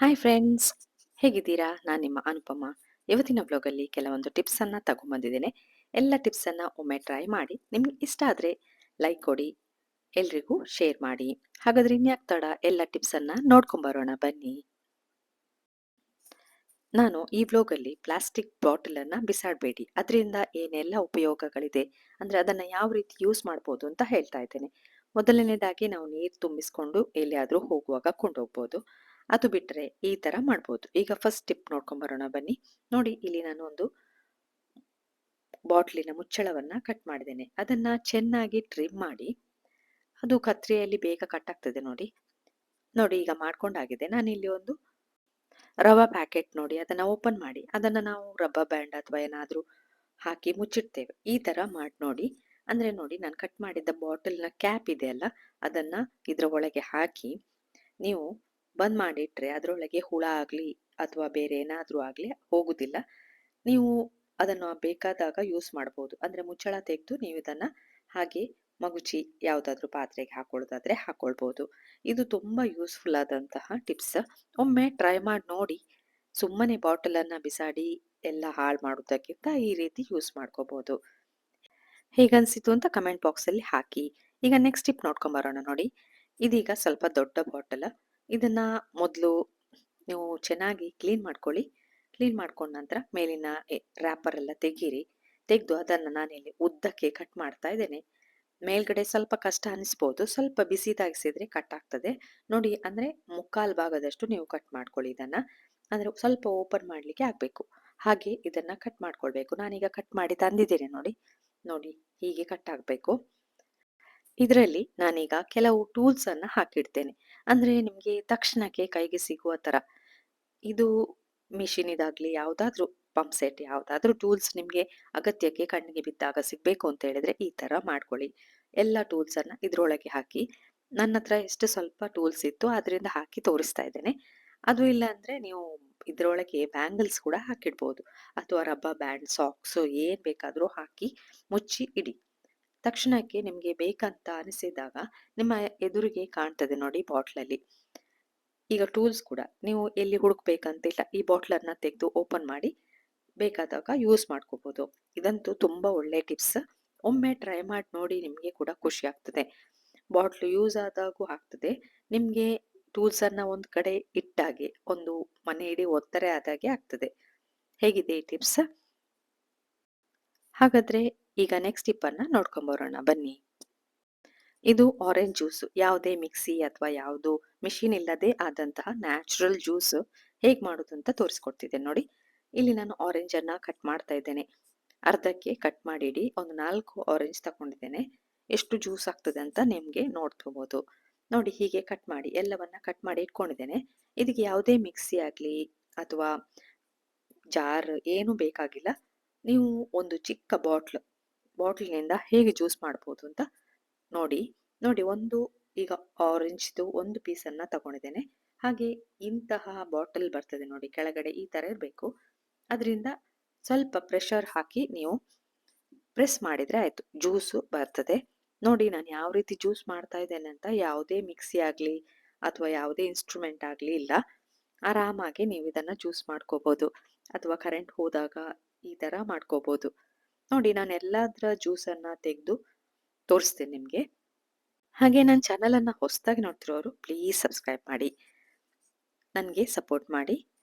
Hi friends, ಹೇಗಿದ್ದೀರಾ? ನಾನು ನಿಮ್ಮ ಅನುಪಮ. ಇವತ್ತಿನ ವ್ಲಾಗಲ್ಲಿ ಕೆಲವೊಂದು ಟಿಪ್ಸನ್ನು ತಗೊಂಬಂದಿದ್ದೇನೆ. ಎಲ್ಲ ಟಿಪ್ಸನ್ನು ಒಮ್ಮೆ ಟ್ರೈ ಮಾಡಿ ನಿಮ್ಗೆ ಇಷ್ಟ ಆದರೆ ಲೈಕ್ ಕೊಡಿ, ಎಲ್ರಿಗೂ ಶೇರ್ ಮಾಡಿ. ಹಾಗಾದ್ರೆ ಇನ್ಯಾಕ್ ತಡ, ಎಲ್ಲ ಟಿಪ್ಸನ್ನು ನೋಡ್ಕೊಂಬರೋಣ ಬನ್ನಿ. ನಾನು ಈ ವ್ಲಾಗಲ್ಲಿ ಪ್ಲಾಸ್ಟಿಕ್ ಬಾಟಲನ್ನು ಬಿಸಾಡಬೇಡಿ, ಅದರಿಂದ ಏನೆಲ್ಲ ಉಪಯೋಗಗಳಿದೆ ಅಂದರೆ ಅದನ್ನು ಯಾವ ರೀತಿ ಯೂಸ್ ಮಾಡ್ಬೋದು ಅಂತ ಹೇಳ್ತಾ ಇದ್ದೇನೆ. ಮೊದಲನೇದಾಗಿ ನಾವು ನೀರು ತುಂಬಿಸ್ಕೊಂಡು ಎಲ್ಲಿಯಾದರೂ ಹೋಗುವಾಗ ಕೊಂಡೋಗ್ಬೋದು. ಅದು ಬಿಟ್ಟರೆ ಈ ಥರ ಮಾಡ್ಬೋದು. ಈಗ ಫಸ್ಟ್ ಟಿಪ್ ನೋಡ್ಕೊಂಬರೋಣ ಬನ್ನಿ. ನೋಡಿ, ಇಲ್ಲಿ ನಾನು ಒಂದು ಬಾಟ್ಲಿನ ಮುಚ್ಚಳವನ್ನು ಕಟ್ ಮಾಡಿದ್ದೇನೆ. ಅದನ್ನು ಚೆನ್ನಾಗಿ ಟ್ರಿಮ್ ಮಾಡಿ, ಅದು ಕತ್ರಿಯಲ್ಲಿ ಬೇಗ ಕಟ್ ಆಗ್ತದೆ ನೋಡಿ. ನೋಡಿ, ಈಗ ಮಾಡ್ಕೊಂಡಾಗಿದೆ. ನಾನಿಲ್ಲಿ ಒಂದು ರವಾ ಪ್ಯಾಕೆಟ್ ನೋಡಿ, ಅದನ್ನು ಓಪನ್ ಮಾಡಿ ಅದನ್ನು ನಾವು ರಬ್ಬರ್ ಬ್ಯಾಂಡ್ ಅಥವಾ ಏನಾದರೂ ಹಾಕಿ ಮುಚ್ಚಿಡ್ತೇವೆ. ಈ ಥರ ಮಾಡಿ ನೋಡಿ. ಅಂದರೆ ನೋಡಿ, ನಾನು ಕಟ್ ಮಾಡಿದ್ದ ಬಾಟಲ್ನ ಕ್ಯಾಪ್ ಇದೆಯಲ್ಲ, ಅದನ್ನು ಇದರ ಒಳಗೆ ಹಾಕಿ ನೀವು ಬಂದ್ ಮಾಡಿಟ್ರೆ ಅದರೊಳಗೆ ಹುಳ ಆಗಲಿ ಅಥವಾ ಬೇರೆ ಏನಾದರೂ ಆಗಲಿ ಹೋಗುವುದಿಲ್ಲ. ನೀವು ಅದನ್ನು ಬೇಕಾದಾಗ ಯೂಸ್ ಮಾಡ್ಬೋದು. ಅಂದರೆ ಮುಚ್ಚಳ ತೆಗೆದು ನೀವು ಇದನ್ನು ಹಾಗೆ ಮಗುಚಿ ಯಾವುದಾದ್ರೂ ಪಾತ್ರೆಗೆ ಹಾಕೊಳ್ಳೋದಾದರೆ ಹಾಕೊಳ್ಬೋದು. ಇದು ತುಂಬ ಯೂಸ್ಫುಲ್ ಆದಂತಹ ಟಿಪ್ಸ್. ಒಮ್ಮೆ ಟ್ರೈ ಮಾಡಿ ನೋಡಿ. ಸುಮ್ಮನೆ ಬಾಟಲನ್ನು ಬಿಸಾಡಿ ಎಲ್ಲ ಹಾಳು ಮಾಡೋದಕ್ಕಿಂತ ಈ ರೀತಿ ಯೂಸ್ ಮಾಡ್ಕೋಬೋದು. ಹೇಗನ್ಸಿತು ಅಂತ ಕಮೆಂಟ್ ಬಾಕ್ಸಲ್ಲಿ ಹಾಕಿ. ಈಗ ನೆಕ್ಸ್ಟ್ ಟಿಪ್ ನೋಡ್ಕೊಂಬರೋಣ ನೋಡಿ. ಇದೀಗ ಸ್ವಲ್ಪ ದೊಡ್ಡ ಬಾಟಲ್. ಇದನ್ನು ಮೊದಲು ನೀವು ಚೆನ್ನಾಗಿ ಕ್ಲೀನ್ ಮಾಡ್ಕೊಳ್ಳಿ. ಕ್ಲೀನ್ ಮಾಡ್ಕೊಂಡ ನಂತರ ಮೇಲಿನ ರ್ಯಾಪರ್ ಎಲ್ಲ ತೆಗೀರಿ. ತೆಗೆದು ಅದನ್ನು ನಾನಿಲ್ಲಿ ಉದ್ದಕ್ಕೆ ಕಟ್ ಮಾಡ್ತಾ ಇದ್ದೇನೆ. ಮೇಲ್ಗಡೆ ಸ್ವಲ್ಪ ಕಷ್ಟ ಅನಿಸ್ಬೋದು, ಸ್ವಲ್ಪ ಬಿಸಿ ತಾಗಿಸಿದ್ರೆ ಕಟ್ ಆಗ್ತದೆ ನೋಡಿ. ಅಂದರೆ ಮುಕ್ಕಾಲು ಭಾಗದಷ್ಟು ನೀವು ಕಟ್ ಮಾಡ್ಕೊಳ್ಳಿ ಇದನ್ನು. ಅಂದರೆ ಸ್ವಲ್ಪ ಓಪನ್ ಮಾಡಲಿಕ್ಕೆ ಆಗಬೇಕು, ಹಾಗೆ ಇದನ್ನು ಕಟ್ ಮಾಡ್ಕೊಳ್ಬೇಕು. ನಾನೀಗ ಕಟ್ ಮಾಡಿ ತಂದಿದ್ದೇನೆ ನೋಡಿ. ನೋಡಿ, ಹೀಗೆ ಕಟ್ ಆಗಬೇಕು. ಇದರಲ್ಲಿ ನಾನೀಗ ಕೆಲವು ಟೂಲ್ಸನ್ನು ಹಾಕಿಡ್ತೇನೆ. ಅಂದರೆ ನಿಮಗೆ ತಕ್ಷಣಕ್ಕೆ ಕೈಗೆ ಸಿಗುವ ಥರ. ಇದು ಮಿಷಿನಿದಾಗಲಿ ಯಾವುದಾದ್ರೂ ಪಂಪ್ ಸೆಟ್ ಯಾವುದಾದ್ರೂ ಟೂಲ್ಸ್ ನಿಮಗೆ ಅಗತ್ಯಕ್ಕೆ ಕಣ್ಣಿಗೆ ಬಿದ್ದಾಗ ಸಿಗಬೇಕು ಅಂತ ಹೇಳಿದರೆ ಈ ಥರ ಮಾಡ್ಕೊಳ್ಳಿ. ಎಲ್ಲ ಟೂಲ್ಸನ್ನು ಇದರೊಳಗೆ ಹಾಕಿ. ನನ್ನ ಹತ್ರ ಎಷ್ಟು ಸ್ವಲ್ಪ ಟೂಲ್ಸ್ ಇತ್ತು ಅದರಿಂದ ಹಾಕಿ ತೋರಿಸ್ತಾ ಇದ್ದೇನೆ. ಅದು ಇಲ್ಲ ಅಂದರೆ ನೀವು ಇದರೊಳಗೆ ಬ್ಯಾಂಗಲ್ಸ್ ಕೂಡ ಹಾಕಿಡ್ಬೋದು, ಅಥವಾ ರಬ್ಬರ್ ಬ್ಯಾಂಡ್, ಸಾಕ್ಸು ಏನು ಬೇಕಾದರೂ ಹಾಕಿ ಮುಚ್ಚಿ ಇಡಿ. ತಕ್ಷಣಕ್ಕೆ ನಿಮಗೆ ಬೇಕಂತ ಅನಿಸಿದಾಗ ನಿಮ್ಮ ಎದುರಿಗೆ ಕಾಣ್ತದೆ ನೋಡಿ ಬಾಟ್ಲಲ್ಲಿ. ಈಗ ಟೂಲ್ಸ್ ಕೂಡ ನೀವು ಎಲ್ಲಿ ಹುಡುಕ್ಬೇಕಂತಿಲ್ಲ, ಈ ಬಾಟ್ಲನ್ನು ತೆಗೆದು ಓಪನ್ ಮಾಡಿ ಬೇಕಾದಾಗ ಯೂಸ್ ಮಾಡ್ಕೋಬೋದು. ಇದಂತೂ ತುಂಬ ಒಳ್ಳೆ ಟಿಪ್ಸ್. ಒಮ್ಮೆ ಟ್ರೈ ಮಾಡಿ ನೋಡಿ, ನಿಮಗೆ ಕೂಡ ಖುಷಿ ಆಗ್ತದೆ. ಬಾಟ್ಲು ಯೂಸ್ ಆದಾಗೂ ಆಗ್ತದೆ ನಿಮಗೆ. ಟೂಲ್ಸನ್ನು ಒಂದು ಕಡೆ ಇಟ್ಟಾಗೆ ಒಂದು ಮನೆ ಇಡೀ ಒತ್ತಾರೆ ಆದಾಗೆ ಆಗ್ತದೆ. ಹೇಗಿದೆ ಈ ಟಿಪ್ಸ್? ಹಾಗಾದರೆ ಈಗ ನೆಕ್ಸ್ಟ್ ಟಿಪ್ಪನ್ನು ನೋಡ್ಕೊಂಬರೋಣ ಬನ್ನಿ. ಇದು ಆರೆಂಜ್ ಜ್ಯೂಸು. ಯಾವುದೇ ಮಿಕ್ಸಿ ಅಥವಾ ಯಾವುದು ಮಿಷಿನ್ ಇಲ್ಲದೆ ಆದಂತಹ ನ್ಯಾಚುರಲ್ ಜ್ಯೂಸ್ ಹೇಗೆ ಮಾಡೋದು ಅಂತ ತೋರಿಸ್ಕೊಡ್ತಿದ್ದೇನೆ ನೋಡಿ. ಇಲ್ಲಿ ನಾನು ಆರೆಂಜನ್ನು ಕಟ್ ಮಾಡ್ತಾ ಇದ್ದೇನೆ. ಅರ್ಧಕ್ಕೆ ಕಟ್ ಮಾಡಿಡಿ. ಒಂದು 4 ಆರೆಂಜ್ ತಗೊಂಡಿದ್ದೇನೆ. ಎಷ್ಟು ಜ್ಯೂಸ್ ಆಗ್ತದೆ ಅಂತ ನಿಮಗೆ ನೋಡ್ಕೋಬೋದು ನೋಡಿ. ಹೀಗೆ ಕಟ್ ಮಾಡಿ ಎಲ್ಲವನ್ನ ಕಟ್ ಮಾಡಿ ಇಟ್ಕೊಂಡಿದ್ದೇನೆ. ಇದಕ್ಕೆ ಯಾವುದೇ ಮಿಕ್ಸಿ ಆಗಲಿ ಅಥವಾ ಜಾರ್ ಏನು ಬೇಕಾಗಿಲ್ಲ. ನೀವು ಒಂದು ಚಿಕ್ಕ ಬಾಟ್ಲಿನಿಂದ ಹೇಗೆ ಜ್ಯೂಸ್ ಮಾಡ್ಬೋದು ಅಂತ ನೋಡಿ. ನೋಡಿ, ಒಂದು ಈಗ ಆರೆಂಜ್ದು ಒಂದು ಪೀಸನ್ನು ತಗೊಂಡಿದ್ದೇನೆ. ಹಾಗೆ ಇಂತಹ ಬಾಟಲ್ ಬರ್ತದೆ ನೋಡಿ, ಕೆಳಗಡೆ ಈ ಥರ ಇರಬೇಕು. ಅದರಿಂದ ಸ್ವಲ್ಪ ಪ್ರೆಷರ್ ಹಾಕಿ ನೀವು ಪ್ರೆಸ್ ಮಾಡಿದರೆ ಆಯಿತು, ಜ್ಯೂಸು ಬರ್ತದೆ ನೋಡಿ. ನಾನು ಯಾವ ರೀತಿ ಜ್ಯೂಸ್ ಮಾಡ್ತಾ ಇದ್ದೇನೆ ಅಂತ. ಯಾವುದೇ ಮಿಕ್ಸಿ ಆಗಲಿ ಅಥವಾ ಯಾವುದೇ ಇನ್ಸ್ಟ್ರೂಮೆಂಟ್ ಆಗಲಿ ಇಲ್ಲ. ಆರಾಮಾಗಿ ನೀವು ಇದನ್ನು ಜ್ಯೂಸ್ ಮಾಡ್ಕೋಬೋದು, ಅಥವಾ ಕರೆಂಟ್ ಹೋದಾಗ ಈ ಥರ ಮಾಡ್ಕೋಬೋದು ನೋಡಿ. ನಾನು ಎಲ್ಲದರ ಜ್ಯೂಸನ್ನು ತೆಗೆದು ತೋರಿಸ್ತೇನೆ ನಿಮಗೆ. ಹಾಗೆ ನನ್ನ ಚಾನಲನ್ನು ಹೊಸದಾಗಿ ನೋಡ್ತಿರೋರು ಪ್ಲೀಸ್ ಸಬ್ಸ್ಕ್ರೈಬ್ ಮಾಡಿ, ನನಗೆ ಸಪೋರ್ಟ್ ಮಾಡಿ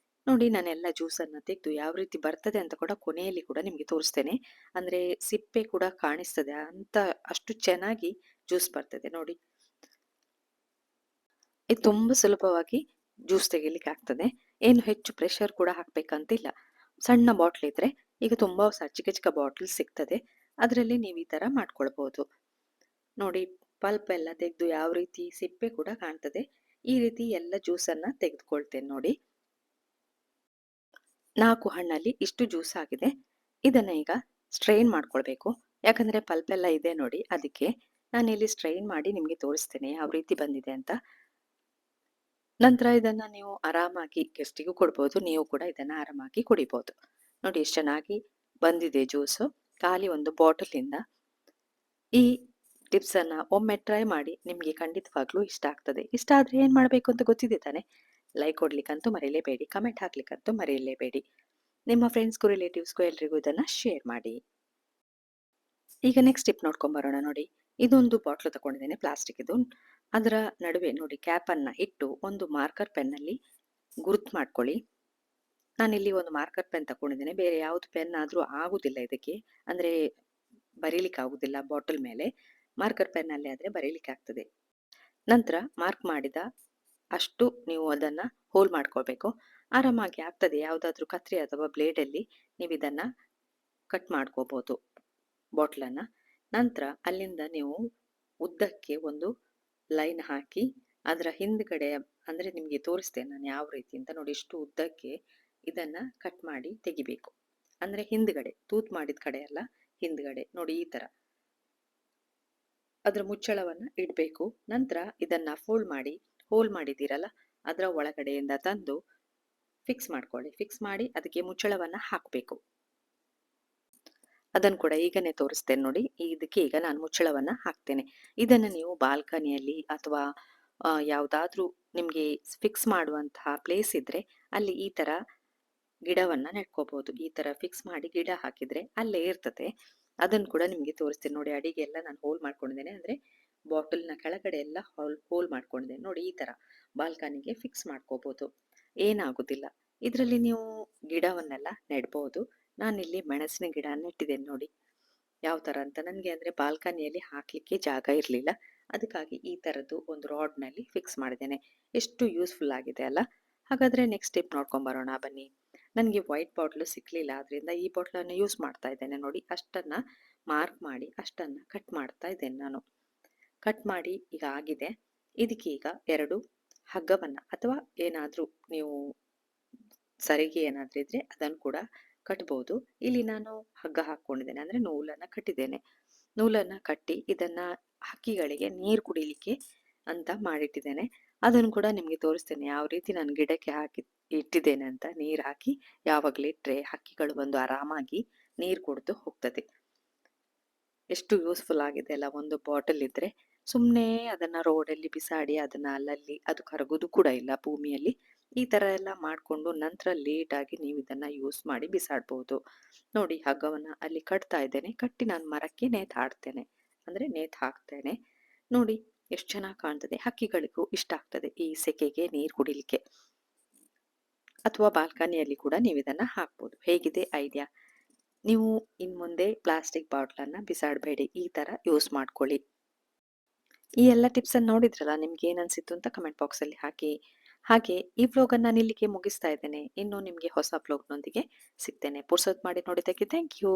ನೋಡಿ. ನಾನೆಲ್ಲ ಜ್ಯೂಸನ್ನು ತೆಗೆದು ಯಾವ ರೀತಿ ಬರ್ತದೆ ಅಂತ ಕೂಡ ಕೊನೆಯಲ್ಲಿ ಕೂಡ ನಿಮಗೆ ತೋರಿಸ್ತೇನೆ. ಅಂದರೆ ಸಿಪ್ಪೆ ಕೂಡ ಕಾಣಿಸ್ತದೆ ಅಂತ, ಅಷ್ಟು ಚೆನ್ನಾಗಿ ಜ್ಯೂಸ್ ಬರ್ತದೆ ನೋಡಿ. ಇದು ತುಂಬ ಸುಲಭವಾಗಿ ಜ್ಯೂಸ್ ತೆಗಿಲಿಕ್ಕೆ ಆಗ್ತದೆ. ಏನು ಹೆಚ್ಚು ಪ್ರೆಷರ್ ಕೂಡ ಹಾಕಬೇಕಂತಿಲ್ಲ. ಸಣ್ಣ ಬಾಟ್ಲ್ ಇದ್ದರೆ ಈಗ ತುಂಬ ಚಿಕ್ಕ ಚಿಕ್ಕ ಬಾಟ್ಲ್ ಸಿಗ್ತದೆ, ಅದರಲ್ಲಿ ನೀವು ಈ ಥರ ಮಾಡ್ಕೊಳ್ಬೋದು ನೋಡಿ. ಪಲ್ಪ್ ಎಲ್ಲ ತೆಗೆದು ಯಾವ ರೀತಿ ಸಿಪ್ಪೆ ಕೂಡ ಕಾಣ್ತದೆ, ಈ ರೀತಿ ಎಲ್ಲ ಜ್ಯೂಸನ್ನು ತೆಗೆದುಕೊಳ್ತೇನೆ ನೋಡಿ. 4 ಹಣ್ಣಲ್ಲಿ ಇಷ್ಟು ಜ್ಯೂಸ್ ಆಗಿದೆ. ಇದನ್ನು ಈಗ ಸ್ಟ್ರೈನ್ ಮಾಡ್ಕೊಳ್ಬೇಕು. ಯಾಕಂದರೆ ಪಲ್ಪ್ ಎಲ್ಲ ಇದೆ ನೋಡಿ, ಅದಕ್ಕೆ ನಾನಿಲ್ಲಿ ಸ್ಟ್ರೈನ್ ಮಾಡಿ ನಿಮಗೆ ತೋರಿಸ್ತೇನೆ ಯಾವ ರೀತಿ ಬಂದಿದೆ ಅಂತ. ನಂತರ ಇದನ್ನು ನೀವು ಆರಾಮಾಗಿ ಗೆಸ್ಟಿಗೂ ಕೊಡ್ಬೋದು, ನೀವು ಕೂಡ ಇದನ್ನು ಆರಾಮಾಗಿ ಕುಡಿಬೋದು ನೋಡಿ. ಎಷ್ಟು ಚೆನ್ನಾಗಿ ಬಂದಿದೆ ಜ್ಯೂಸು ಖಾಲಿ ಒಂದು ಬಾಟಲಿಂದ. ಈ ಟಿಪ್ಸನ್ನು ಒಮ್ಮೆ ಟ್ರೈ ಮಾಡಿ, ನಿಮಗೆ ಖಂಡಿತವಾಗ್ಲೂ ಇಷ್ಟ ಆಗ್ತದೆ. ಇಷ್ಟ ಆದರೆ ಏನು ಮಾಡಬೇಕು ಅಂತ ಗೊತ್ತಿದೆ ತಾನೆ. ಲೈಕ್ ಕೊಡ್ಲಿಕ್ಕಂತೂ ಮರೆಯಲೇಬೇಡಿ, ಕಮೆಂಟ್ ಹಾಕ್ಲಿಕ್ಕಂತೂ ಮರೆಯಲೇಬೇಡಿ. ನಿಮ್ಮ ಫ್ರೆಂಡ್ಸ್ಗೂ ರಿಲೇಟಿವ್ಸ್ಗೂ ಎಲ್ರಿಗೂ ಇದನ್ನು ಶೇರ್ ಮಾಡಿ. ಈಗ ನೆಕ್ಸ್ಟ್ ಟಿಪ್ ನೋಡ್ಕೊಂಬರೋಣ ನೋಡಿ. ಇದೊಂದು ಬಾಟ್ಲು ತಗೊಂಡಿದ್ದೇನೆ ಪ್ಲಾಸ್ಟಿಕ್ ಇದು. ಅದರ ನಡುವೆ ನೋಡಿ ಕ್ಯಾಪನ್ನು ಇಟ್ಟು ಒಂದು ಮಾರ್ಕರ್ ಪೆನ್ನಲ್ಲಿ ಗುರುತು ಮಾಡ್ಕೊಳ್ಳಿ. ನಾನಿಲ್ಲಿ ಒಂದು ಮಾರ್ಕರ್ ಪೆನ್ ತಗೊಂಡಿದ್ದೇನೆ. ಬೇರೆ ಯಾವುದು ಪೆನ್ ಆದರೂ ಆಗುದಿಲ್ಲ ಇದಕ್ಕೆ, ಅಂದರೆ ಬರೀಲಿಕ್ಕೆ ಆಗುದಿಲ್ಲ ಬಾಟಲ್ ಮೇಲೆ. ಮಾರ್ಕರ್ ಪೆನ್ನಲ್ಲಿ ಆದರೆ ಬರೀಲಿಕ್ಕೆ ಆಗ್ತದೆ. ನಂತರ ಮಾರ್ಕ್ ಮಾಡಿದ ಅಷ್ಟು ನೀವು ಅದನ್ನು ಹೋಲ್ ಮಾಡ್ಕೊಳ್ಬೇಕು. ಆರಾಮಾಗಿ ಆಗ್ತದೆ. ಯಾವುದಾದ್ರೂ ಕತ್ರಿ ಅಥವಾ ಬ್ಲೇಡಲ್ಲಿ ನೀವು ಇದನ್ನು ಕಟ್ ಮಾಡ್ಕೋಬೋದು ಬಾಟ್ಲನ್ನು. ನಂತರ ಅಲ್ಲಿಂದ ನೀವು ಉದ್ದಕ್ಕೆ ಒಂದು ಲೈನ್ ಹಾಕಿ ಅದರ ಹಿಂದ್ಗಡೆ, ಅಂದರೆ ನಿಮಗೆ ತೋರಿಸ್ತೇನೆ ನಾನು ಯಾವ ರೀತಿ ಅಂತ ನೋಡಿ. ಇಷ್ಟು ಉದ್ದಕ್ಕೆ ಇದನ್ನು ಕಟ್ ಮಾಡಿ ತೆಗಿಬೇಕು. ಅಂದರೆ ಹಿಂದ್ಗಡೆ, ತೂತ್ ಮಾಡಿದ ಕಡೆ ಅಲ್ಲ, ಹಿಂದ್ಗಡೆ ನೋಡಿ ಈ ಥರ ಅದರ ಮುಚ್ಚಳವನ್ನು ಇಡಬೇಕು. ನಂತರ ಇದನ್ನು ಫೋಲ್ಡ್ ಮಾಡಿ, ಹೋಲ್ ಮಾಡಿದ್ದೀರಲ್ಲ ಅದರ ಒಳಗಡೆಯಿಂದ ತಂದು ಫಿಕ್ಸ್ ಮಾಡ್ಕೊಳ್ಳಿ. ಫಿಕ್ಸ್ ಮಾಡಿ ಅದಕ್ಕೆ ಮುಚ್ಚಳವನ್ನು ಹಾಕಬೇಕು. ಅದನ್ನು ಕೂಡ ಈಗನೇ ತೋರಿಸ್ತೇನೆ ನೋಡಿ. ಇದಕ್ಕೆ ಈಗ ನಾನು ಮುಚ್ಚಳವನ್ನು ಹಾಕ್ತೇನೆ. ಇದನ್ನು ನೀವು ಬಾಲ್ಕನಿಯಲ್ಲಿ ಅಥವಾ ಯಾವುದಾದ್ರೂ ನಿಮಗೆ ಫಿಕ್ಸ್ ಮಾಡುವಂತಹ ಪ್ಲೇಸ್ ಇದ್ದರೆ ಅಲ್ಲಿ ಈ ಥರ ಗಿಡವನ್ನು ನೆಟ್ಕೋಬಹುದು. ಈ ಥರ ಫಿಕ್ಸ್ ಮಾಡಿ ಗಿಡ ಹಾಕಿದರೆ ಅಲ್ಲೇ ಇರ್ತದೆ. ಅದನ್ನು ಕೂಡ ನಿಮಗೆ ತೋರಿಸ್ತೇನೆ ನೋಡಿ. ಅಡಿಗೆ ಎಲ್ಲ ನಾನು ಹೋಲ್ ಮಾಡ್ಕೊಂಡಿದ್ದೇನೆ, ಅಂದರೆ ಬಾಟಲ್ನ ಕೆಳಗಡೆ ಎಲ್ಲ ಹೋಲ್ ಮಾಡ್ಕೊಂಡಿದ್ದೇನೆ ನೋಡಿ. ಈ ಥರ ಬಾಲ್ಕನಿಗೆ ಫಿಕ್ಸ್ ಮಾಡ್ಕೋಬೋದು, ಏನಾಗುದಿಲ್ಲ. ಇದರಲ್ಲಿ ನೀವು ಗಿಡವನ್ನೆಲ್ಲ ನೆಡ್ಬೋದು. ನಾನಿಲ್ಲಿ ಮೆಣಸಿನ ಗಿಡ ನೆಟ್ಟಿದ್ದೇನೆ ನೋಡಿ. ಯಾವ ಥರ ಅಂತ ನನಗೆ, ಅಂದರೆ ಬಾಲ್ಕನಿಯಲ್ಲಿ ಹಾಕಲಿಕ್ಕೆ ಜಾಗ ಇರಲಿಲ್ಲ, ಅದಕ್ಕಾಗಿ ಈ ಥರದ್ದು ಒಂದು ರಾಡ್ನಲ್ಲಿ ಫಿಕ್ಸ್ ಮಾಡಿದ್ದೇನೆ. ಎಷ್ಟು ಯೂಸ್ಫುಲ್ ಆಗಿದೆ ಅಲ್ಲ. ಹಾಗಾದರೆ ನೆಕ್ಸ್ಟ್ ಸ್ಟೆಪ್ ನೋಡ್ಕೊಂಬರೋಣ ಬನ್ನಿ. ನನಗೆ ವೈಟ್ ಬಾಟ್ಲು ಸಿಕ್ಕಲಿಲ್ಲ, ಅದರಿಂದ ಈ ಬಾಟ್ಲನ್ನು ಯೂಸ್ ಮಾಡ್ತಾ ಇದ್ದೇನೆ ನೋಡಿ. ಅಷ್ಟನ್ನು ಮಾರ್ಕ್ ಮಾಡಿ ಅಷ್ಟನ್ನು ಕಟ್ ಮಾಡ್ತಾ ಇದ್ದೇನೆ ನಾನು. ಕಟ್ ಮಾಡಿ ಈಗ ಆಗಿದೆ. ಇದಕ್ಕೆ ಈಗ 2 ಹಗ್ಗವನ್ನು ಅಥವಾ ಏನಾದರೂ ನೀವು ಸರಿಗೆ ಏನಾದರೂ ಇದ್ದರೆ ಅದನ್ನು ಕೂಡ ಕಟ್ಬೋದು. ಇಲ್ಲಿ ನಾನು ಹಗ್ಗ ಹಾಕ್ಕೊಂಡಿದ್ದೇನೆ, ಅಂದರೆ ನೂಲನ್ನು ಕಟ್ಟಿದ್ದೇನೆ. ನೂಲನ್ನು ಕಟ್ಟಿ ಇದನ್ನು ಹಕ್ಕಿಗಳಿಗೆ ನೀರು ಕುಡಿಲಿಕ್ಕೆ ಅಂತ ಮಾಡಿಟ್ಟಿದ್ದೇನೆ. ಅದನ್ನು ಕೂಡ ನಿಮಗೆ ತೋರಿಸ್ತೇನೆ ಯಾವ ರೀತಿ ನಾನು ಗಿಡಕ್ಕೆ ಹಾಕಿ ಇಟ್ಟಿದ್ದೇನೆ ಅಂತ. ನೀರು ಹಾಕಿ ಯಾವಾಗಲೂ ಇಟ್ಟರೆ ಹಕ್ಕಿಗಳು ಬಂದು ಆರಾಮಾಗಿ ನೀರು ಕುಡಿದು ಹೋಗ್ತದೆ. ಎಷ್ಟು ಯೂಸ್ಫುಲ್ ಆಗಿದೆ ಅಲ್ಲ. ಒಂದು ಬಾಟಲ್ ಇದ್ದರೆ ಸುಮ್ಮನೆ ಅದನ್ನು ರೋಡಲ್ಲಿ ಬಿಸಾಡಿ ಅದನ್ನು ಅಲ್ಲಲ್ಲಿ ಅದು ಕರಗೋದು ಕೂಡ ಇಲ್ಲ ಭೂಮಿಯಲ್ಲಿ. ಈ ಥರ ಎಲ್ಲ ಮಾಡಿಕೊಂಡು ನಂತರ ಲೇಟಾಗಿ ನೀವು ಇದನ್ನು ಯೂಸ್ ಮಾಡಿ ಬಿಸಾಡ್ಬೋದು ನೋಡಿ. ಹಗ್ಗವನ್ನು ಅಲ್ಲಿ ಕಟ್ತಾ ಇದ್ದೇನೆ. ಕಟ್ಟಿ ನಾನು ಮರಕ್ಕೆ ನೇತಾಡ್ತೇನೆ, ಅಂದರೆ ನೇತು ಹಾಕ್ತೇನೆ ನೋಡಿ. ಎಷ್ಟು ಚೆನ್ನಾಗಿ ಕಾಣ್ತದೆ. ಹಕ್ಕಿಗಳಿಗೂ ಇಷ್ಟ ಆಗ್ತದೆ ಈ ಸೆಕೆಗೆ ನೀರು ಕುಡಿಲಿಕ್ಕೆ. ಅಥವಾ ಬಾಲ್ಕನಿಯಲ್ಲಿ ಕೂಡ ನೀವು ಇದನ್ನು ಹಾಕ್ಬೋದು. ಹೇಗಿದೆ ಐಡಿಯಾ? ನೀವು ಇನ್ನು ಮುಂದೆ ಪ್ಲಾಸ್ಟಿಕ್ ಬಾಟ್ಲನ್ನು ಬಿಸಾಡಬೇಡಿ, ಈ ಥರ ಯೂಸ್ ಮಾಡ್ಕೊಳ್ಳಿ. ಈ ಎಲ್ಲ ಟಿಪ್ಸನ್ನು ನೋಡಿದ್ರಲ್ಲ, ನಿಮ್ಗೆ ಏನು ಅನಿಸಿತ್ತು ಅಂತ ಕಮೆಂಟ್ ಬಾಕ್ಸಲ್ಲಿ ಹಾಕಿ. ಹಾಗೆ ಈ ವ್ಲಾಗನ್ನು ನಾನು ಇಲ್ಲಿಗೆ ಮುಗಿಸ್ತಾ ಇದ್ದೇನೆ. ಇನ್ನು ನಿಮಗೆ ಹೊಸ ವ್ಲಾಗ್ನೊಂದಿಗೆ ಸಿಗ್ತೇನೆ. ಪುರ್ಸೊತ್ತು ಮಾಡಿ ನೋಡಿದ್ದಕ್ಕೆ ಥ್ಯಾಂಕ್ ಯು.